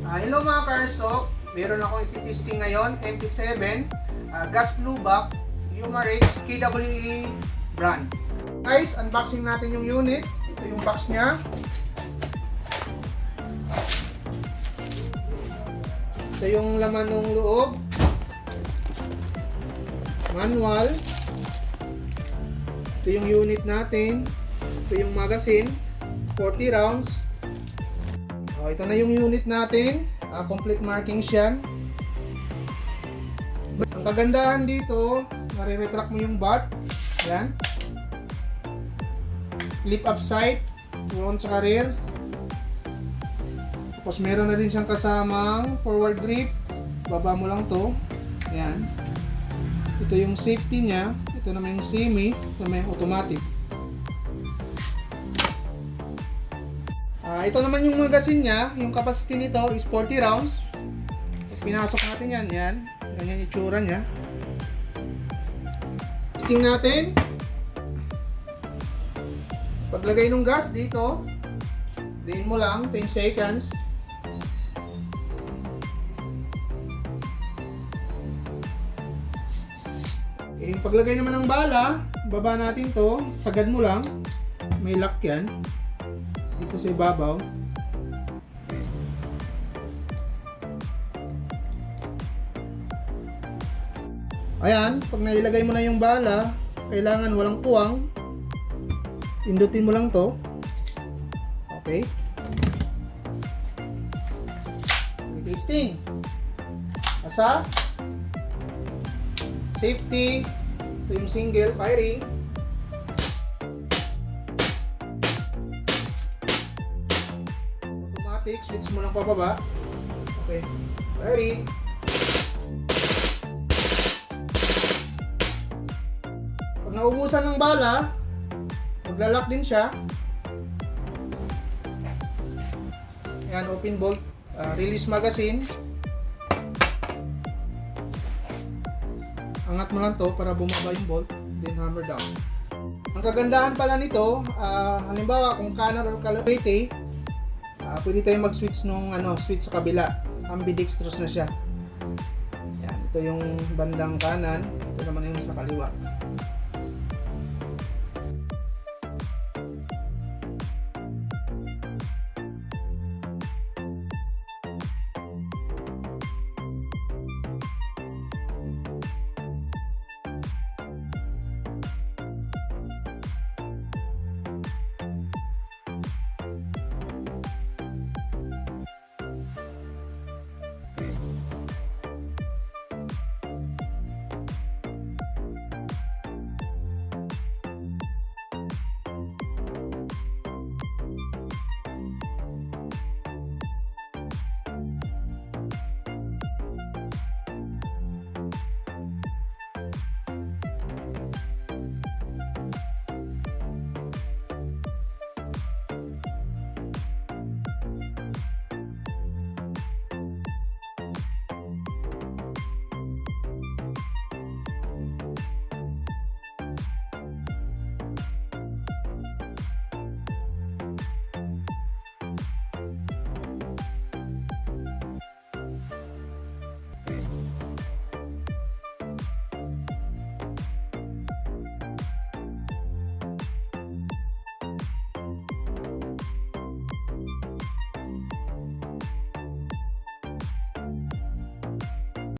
Hello mga Karsok, meron akong iti-testing ngayon, MP7 gas fluvac Umarex KWE brand. Guys, unboxing natin yung unit. Ito yung box nya. Ito yung laman ng loob. Manual. Ito yung unit natin. Ito yung magazine, 40 rounds. Ito na yung unit natin, complete markings yan. Ang kagandahan dito, mariretract mo yung butt. Yan. Flip up sight, front sa rear. Tapos meron na din siyang kasamang forward grip. Baba mo lang to. Yan. Ito yung safety niya. Ito naman yung semi. Ito naman yung automatic. Ito naman yung magazine niya, yung capacity nito is 40 rounds. Pinasok natin yan, ganyan yung itsura niya. Testing natin. Paglagay ng gas dito, diin mo lang, 10 seconds. Yung paglagay naman ng bala, baba natin to, sagad mo lang, may lock yan. Dito sa ibabaw. Ayan, pag nailagay mo na yung bala, kailangan walang puwang. Pindutin mo lang to. Okay. Testing. Asa. Safety. Ito yung single firing. Switch mo lang pababa. Okay. Ready. Pag naubusan ng bala, maglalak din siya. Ayan, open bolt. Release magazine. Angat mo lang to para bumaba yung bolt. Then hammer down. Ang kagandahan pala nito, halimbawa kung kanan or kaliwete, pwede tayong mag-switch nung switch sa kabila. Ambidextrous na siya. Yan, ito yung bandang kanan, ito naman yung sa kaliwa.